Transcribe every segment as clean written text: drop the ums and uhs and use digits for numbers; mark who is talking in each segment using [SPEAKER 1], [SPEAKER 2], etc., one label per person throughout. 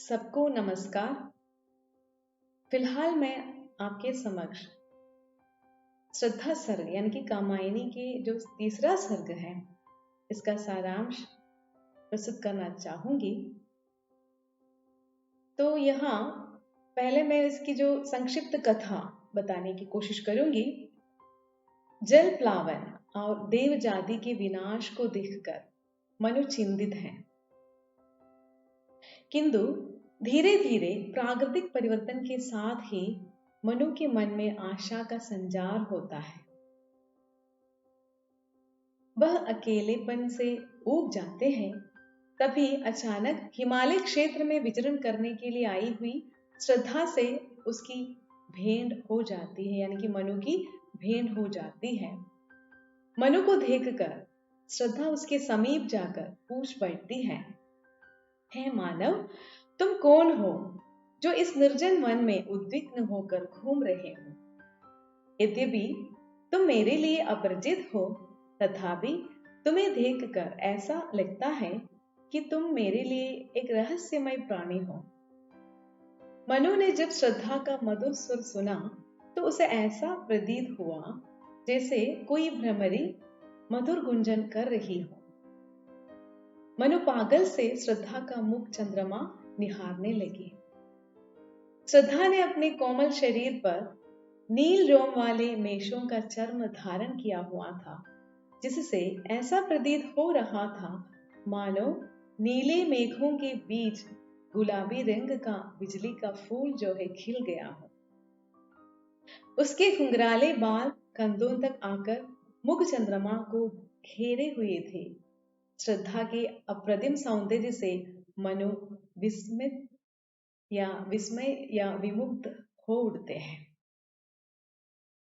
[SPEAKER 1] सबको नमस्कार। फिलहाल मैं आपके समक्ष श्रद्धा सर्ग यानी कि कामायनी के जो तीसरा सर्ग है इसका सारांश प्रस्तुत करना चाहूंगी। तो यहाँ पहले मैं इसकी जो संक्षिप्त कथा बताने की कोशिश करूंगी। जल प्लावन और देव जाति के विनाश को देखकर मनु चिंतित है, किंतु धीरे धीरे प्राकृतिक परिवर्तन के साथ ही मनु के मन में आशा का संचार होता है। वह अकेलेपन से ऊब जाते हैं। तभी अचानक हिमालय क्षेत्र में विचरण करने के लिए आई हुई श्रद्धा से उसकी भेंट हो जाती है, यानी कि मनु की भेंट हो जाती है। मनु को देखकर श्रद्धा उसके समीप जाकर पूछ बैठती है, हे मानव, तुम कौन हो जो इस निर्जन वन में उद्विग्न होकर घूम रहे हो? यद्यपि तुम मेरे लिए अपरिचित हो, तथापि तुम्हें देखकर ऐसा लगता है कि तुम मेरे लिए एक रहस्यमय प्राणी हो। मनु ने जब श्रद्धा का मधुर स्वर सुना तो उसे ऐसा प्रतीत हुआ जैसे कोई भ्रमरी मधुर गुंजन कर रही हो। मनु पागल से श्रद्धा का मुख चंद्रमा निहारने लगी। श्रद्धा ने अपने कोमल शरीर पर नील रोम वाले मेषों का चर्म धारण किया हुआ था, जिससे ऐसा प्रतीत हो रहा था मानो नीले मेघों के बीच गुलाबी रंग का बिजली का फूल जो है खिल गया हो। उसके घुंघराले बाल कंधों तक आकर मुख चंद्रमा को घेरे हुए थे। श्रद्धा के अप्रतिम सौंदर्य से मनु विस्मय या विमुग्ध हो उठते हैं।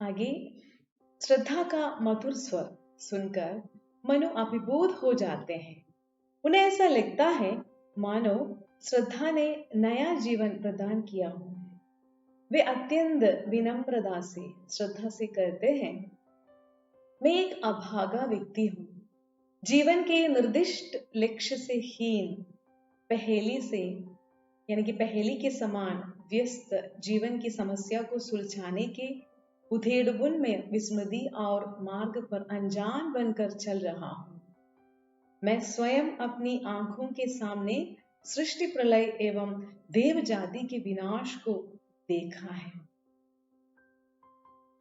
[SPEAKER 1] आगे श्रद्धा का मधुर स्वर सुनकर मनु अभिभूत हो जाते हैं। उन्हें ऐसा लगता है मानो श्रद्धा ने नया जीवन प्रदान किया हो। वे अत्यंत विनम्रता से श्रद्धा से कहते हैं, मैं एक अभागा व्यक्ति हूं, जीवन के निर्दिष्ट लक्ष्य से हीन, पहेली के समान व्यस्त जीवन की समस्या को सुलझाने के उधेड़बुन में विस्मृति और मार्ग पर अनजान बनकर चल रहा हूं। मैं स्वयं अपनी आंखों के सामने सृष्टि प्रलय एवं देव जाति के विनाश को देखा है।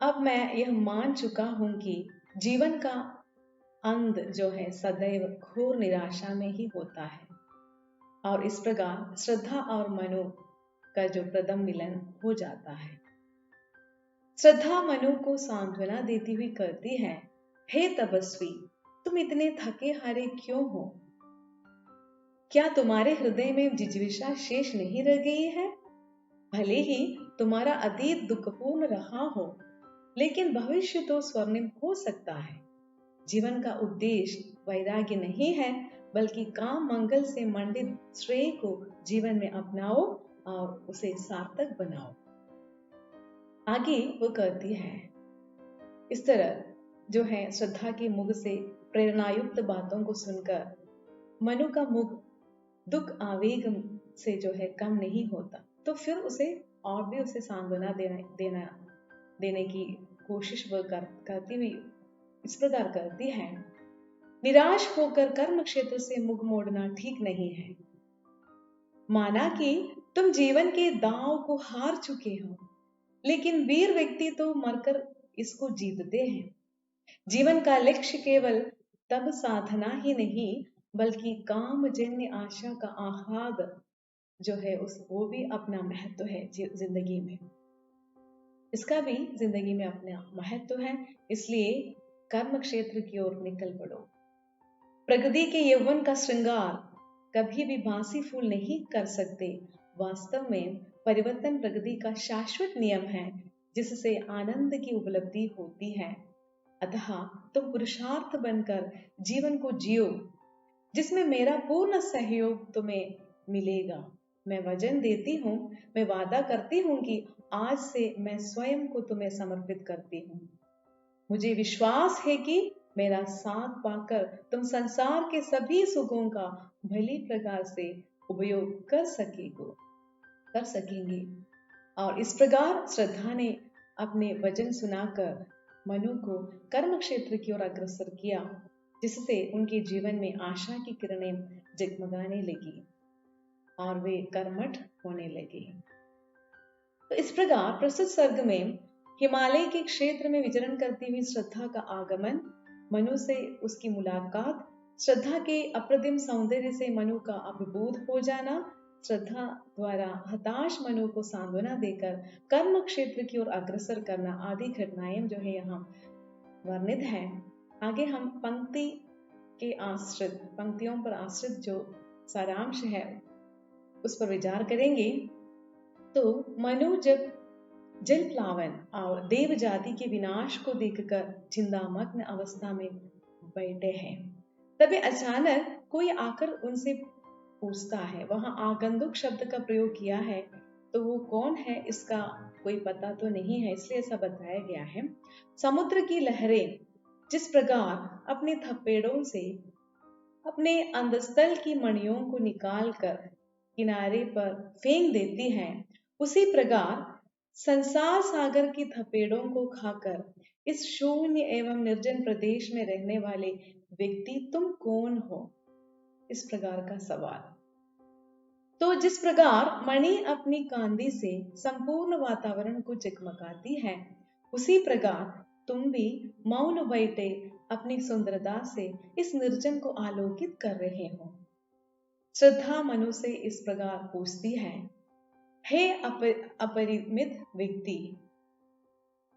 [SPEAKER 1] अब मैं यह मान चुका हूं कि जीवन का अंत जो है सदैव घोर निराशा में ही होता है। और इस प्रकार श्रद्धा और मनु का जो प्रथम मिलन हो जाता है। श्रद्धा मनु को सांत्वना देती हुई कहती है, हे तपस्वी, तुम इतने थके हारे क्यों हो? क्या तुम्हारे हृदय में जिज्विषा शेष नहीं रह गई है? भले ही तुम्हारा अतीत दुखपूर्ण रहा हो, लेकिन भविष्य तो स्वर्णिम हो सकता है। जीवन का उद्देश्य वैराग्य नहीं है, बल्कि काम मंगल से मंडित श्रेय को जीवन में अपनाओ और उसे सार्थक बनाओ। आगे वो कहती है, इस तरह जो है श्रद्धा के मुख से प्रेरणायुक्त बातों को सुनकर मनु का मुख दुख आवेग से जो है कम नहीं होता। तो फिर उसे और भी उसे सांत्वना देने की कोशिश वह करती हुई इस प्रकार करती है, निराश होकर कर्म क्षेत्र से मुख मोड़ना ठीक नहीं है। माना कि तुम जीवन के दांव को हार चुके हो, लेकिन वीर व्यक्ति तो मरकर इसको जीतते हैं। जीवन का लक्ष्य केवल तब साधना ही नहीं, बल्कि कामजन्य आशा का आह्लाद जो है वो भी अपना महत्व है जिंदगी में। इसका भी जिंदगी में अपना महत्व है, इसलिए कर्म क्षेत्र की ओर निकल पड़ो। प्रकृति के यौवन का श्रृंगार कभी भी बांसी फूल नहीं कर सकते। वास्तव में परिवर्तन प्रकृति का शाश्वत नियम है, जिससे आनंद की उपलब्धि होती है। अतः तुम पुरुषार्थ बनकर जीवन को जियो, जिसमें मेरा पूर्ण सहयोग तुम्हें मिलेगा। मैं वचन देती हूँ, मैं वादा करती हूँ कि आज से मैं स्वयं को तुम्हें समर्पित करती हूँ। मुझे विश्वास है कि मेरा साथ पाकर तुम संसार के सभी सुखों का भली प्रकार से उपयोग कर सकेंगे। और इस प्रकार श्रद्धा ने अपने वचन सुनाकर मनु को कर्म क्षेत्र की ओर अग्रसर किया, जिससे उनके जीवन में आशा की किरणें जगमगाने लगी और वे कर्मठ होने लगे। तो इस प्रकार प्रस्तुत सर्ग में हिमालय के क्षेत्र में विचरण करती हुई श्रद्धा का आगमन, मनु से उसकी मुलाकात, श्रद्धा के अप्रतिम सौंदर्य से मनु का अभिभूत हो जाना, श्रद्धा द्वारा हताश मनु को सांत्वना देकर कर्म क्षेत्र की ओर अग्रसर करना आदि घटनाएं जो है यहाँ वर्णित है। आगे हम पंक्तियों पर आश्रित जो सारांश है उस पर विचार करेंगे। तो मनु जब जल प्लावन और देव जाति के विनाश को देखकर चिंतामग्न अवस्था में बैठे हैं, तभी अचानक कोई आकर उनसे पूछता है। वहां आगंतुक शब्द का प्रयोग किया है, तो वो कौन है इसका कोई पता तो नहीं है, इसलिए ऐसा बताया गया है। समुद्र की लहरें जिस प्रकार अपने थपेड़ों से अपने अंधस्थल की मणियों को निकालकर किनारे पर फेंक देती हैं, उसी प्रकार संसार सागर की थपेड़ों को खाकर इस शून्य एवं निर्जन प्रदेश में रहने वाले व्यक्ति तुम कौन हो, इस प्रकार का सवाल। तो जिस प्रकार मणि अपनी कांदी से संपूर्ण वातावरण को जगमगाती है, उसी प्रकार तुम भी मौन बैठे अपनी सुंदरता से इस निर्जन को आलोकित कर रहे हो। श्रद्धा मनु से इस प्रकार पूछती है, हे अपरिमित व्यक्ति,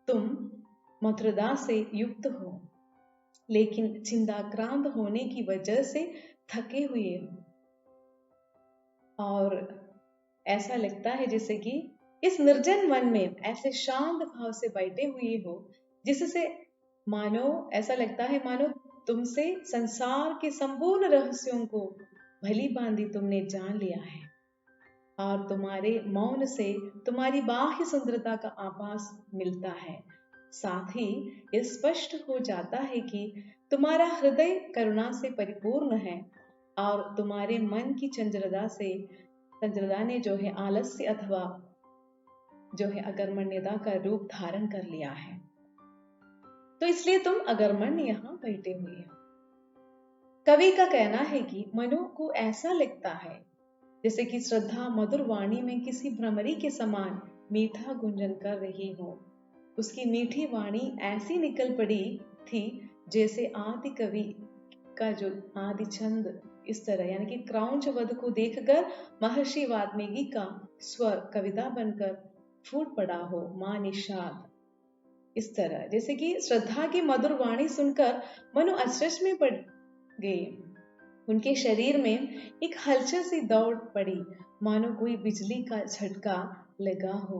[SPEAKER 1] तुम मधुरता से युक्त हो, लेकिन चिंताक्रांत होने की वजह से थके हुए हो, और ऐसा लगता है जैसे कि इस निर्जन वन में ऐसे शांत भाव से बैठे हुए हो, जिससे मानो ऐसा लगता है मानो तुमसे संसार के संपूर्ण रहस्यों को भली भांति तुमने जान लिया है, और तुम्हारे मौन से तुम्हारी बाह्य सुंदरता का आभास मिलता है। साथ ही यह स्पष्ट हो जाता है कि तुम्हारा हृदय करुणा से परिपूर्ण है, और तुम्हारे मन की चंचलता ने जो है आलस्य अथवा जो है अकर्मण्यता का रूप धारण कर लिया है। तो इसलिए तुम अकर्मण्य यहाँ बैठे हुए हो। कवि का कहना है कि मनु को ऐसा लगता है जैसे कि श्रद्धा मधुर वाणी में किसी भ्रमरी के समान मीठा गुंजन कर रही हो। उसकी मीठी वाणी ऐसी निकल पड़ी थी जैसे आदि कवि का जो आदि छंद इस तरह, यानी कि क्रौंच वध को देखकर महर्षि वाल्मीकि का स्वर कविता बनकर फूट पड़ा हो, मां निषाद। इस तरह जैसे कि श्रद्धा की मधुर वाणी सुनकर मनु अचरज में पड़ गए। उनके शरीर में एक हलचल सी दौड़ पड़ी, मानो कोई बिजली का झटका लगा हो,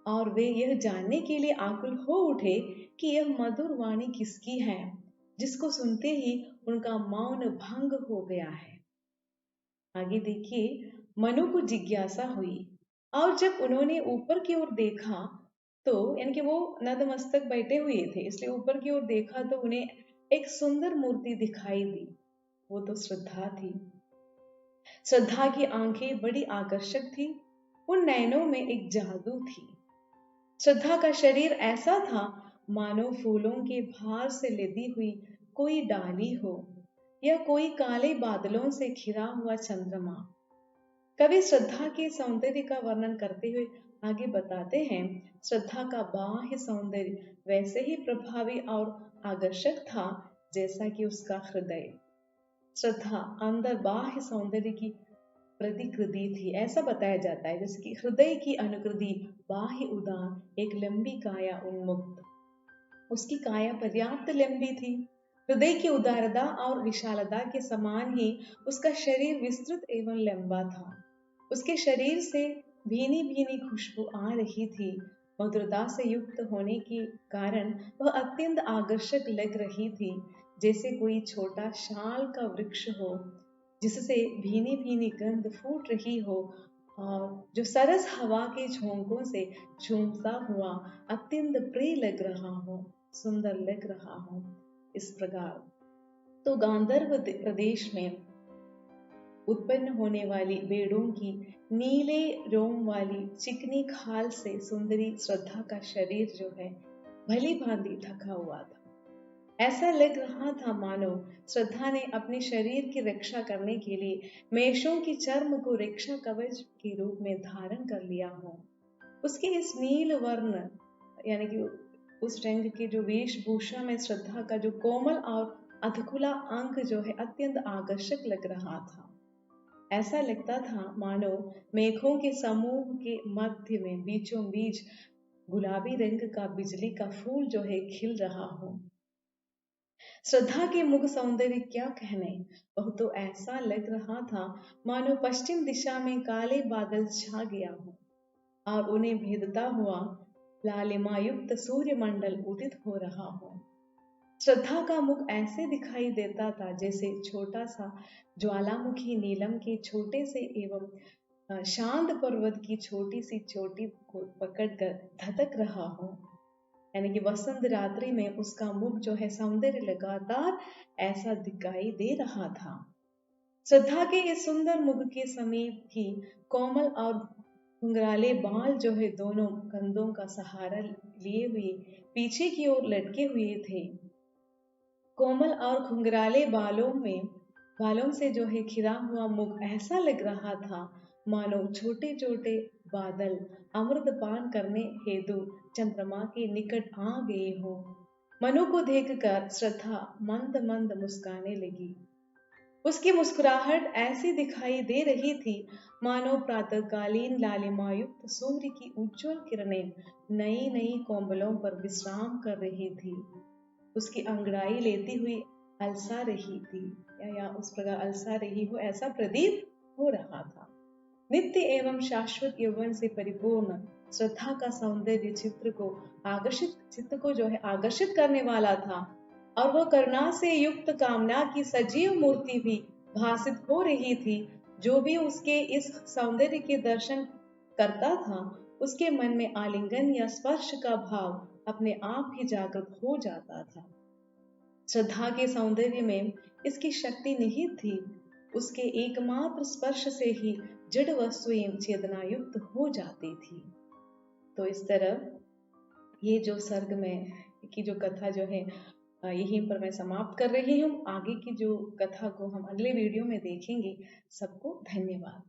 [SPEAKER 1] और वे यह जानने के लिए आकुल हो उठे कि यह मधुर वाणी किसकी है, जिसको सुनते ही उनका मौन भंग हो गया है। आगे देखिए, मनु को जिज्ञासा हुई, और जब उन्होंने ऊपर की ओर देखा तो यानी कि वो नतमस्तक बैठे हुए थे, इसलिए ऊपर की ओर देखा तो उन्हें एक सुंदर मूर्ति दिखाई दी। वो तो श्रद्धा थी। श्रद्धा की आंखें बड़ी आकर्षक थी, उन नैनों में एक जादू थी। श्रद्धा का शरीर ऐसा था मानो फूलों के भार से लदी हुई कोई डाली हो, या कोई काले बादलों से घिरा हुआ चंद्रमा। कवि श्रद्धा के सौंदर्य का वर्णन करते हुए आगे बताते हैं, श्रद्धा का बाह्य सौंदर्य वैसे ही प्रभावी और आकर्षक था जैसा कि उसका हृदय। श्रद्धा अंदर बाह्य सौंदर्य की प्रतिकृति थी, ऐसा बताया जाता है, जैसे कि हृदय की अनुकृति बाह्य उदार, एक लंबी काया उन्मुक्त। उसकी काया पर्याप्त लंबी थी। हृदय की उदारता और विशालता के समान ही उसका शरीर विस्तृत एवं लंबा था। उसके शरीर से भीनी भीनी खुशबू आ रही थी। मधुरता से युक्त होने के कारण वह अत्यंत आकर्षक लग रही थी, जैसे कोई छोटा शाल का वृक्ष हो जिससे भीनी भीनी गंध फूट रही हो, और जो सरस हवा के झोंकों से झूमता हुआ अत्यंत प्रिय लग रहा हो, सुंदर लग रहा हो। इस प्रकार तो गांधर्व प्रदेश में उत्पन्न होने वाली बेड़ों की नीले रोम वाली चिकनी खाल से सुंदरी श्रद्धा का शरीर जो है भली भांति ढका हुआ था। ऐसा लग रहा था मानो श्रद्धा ने अपने शरीर की रक्षा करने के लिए मेषों की चर्म को रक्षा कवच के रूप में धारण कर लिया हो। उसके इस नील वर्ण यानी कि उस रंग की जो वेशभूषा में श्रद्धा का जो कोमल और अधकुला अंग जो है अत्यंत आकर्षक लग रहा था। ऐसा लगता था मानो मेघों के समूह के मध्य में बीचों बीच गुलाबी रंग का बिजली का फूल जो है खिल रहा हो। श्रद्धा के मुख सौंदर्य क्या कहने, वह तो ऐसा लग रहा था मानो पश्चिम दिशा में काले बादल छा गया हो और उन्हें भेदता हुआ लालिमायुक्त सूर्य मंडल उदित हो रहा हो। श्रद्धा का मुख ऐसे दिखाई देता था जैसे छोटा सा ज्वालामुखी नीलम के छोटे से एवं शांत पर्वत की छोटी सी चोटी को पकड़कर धधक रहा हो। यानी कि वसंत रात्रि में उसका मुख जो है सौंदर्य लगातार ऐसा दिखाई दे रहा था। श्रद्धा के इस सुंदर मुख के समीप ही कोमल और घुंघराले बाल जो है दोनों कंधों का सहारा लिए हुए पीछे की ओर लटके हुए थे। कोमल और घुंघराले बालों से जो है खिरा हुआ मुख ऐसा लग रहा था मानो छोटे छोटे बादल अमृत पान करने हेतु चंद्रमा के निकट आ गए हो। मनु को देखकर श्रद्धा मंद मंद मुस्काने लगी। उसकी मुस्कुराहट ऐसी दिखाई दे रही थी मानो प्रातःकालीन लालिमायुक्त सूर्य की उज्जवल किरणें नई नई कोमलों पर विश्राम कर रही थी। उसकी अंगड़ाई लेती हुई अलसा रही थी या उस प्रकार अलसा रही हो ऐसा प्रतीत हो रहा था। नित्य एवं शाश्वत यौवन से परिपूर्ण श्रद्धा का सौंदर्य चित्त को जो है आकर्षित करने वाला था और वह करुणा से युक्त कामना की सजीव मूर्ति भी भासित हो रही थी। जो भी उसके इस सौंदर्य के दर्शन करता था उसके मन में आलिंगन या स्पर्श का भाव अपने आप ही जागृत हो जाता था। श्रद्धा के सौंदर्य में इसकी शक्ति निहित थी। उसके एकमात्र स्पर्श से ही जड़ वस्तुएं चेतनायुक्त हो जाती थी। तो इस तरह ये जो सर्ग में की जो कथा जो है यहीं पर मैं समाप्त कर रही हूँ। आगे की जो कथा को हम अगले वीडियो में देखेंगे। सबको धन्यवाद।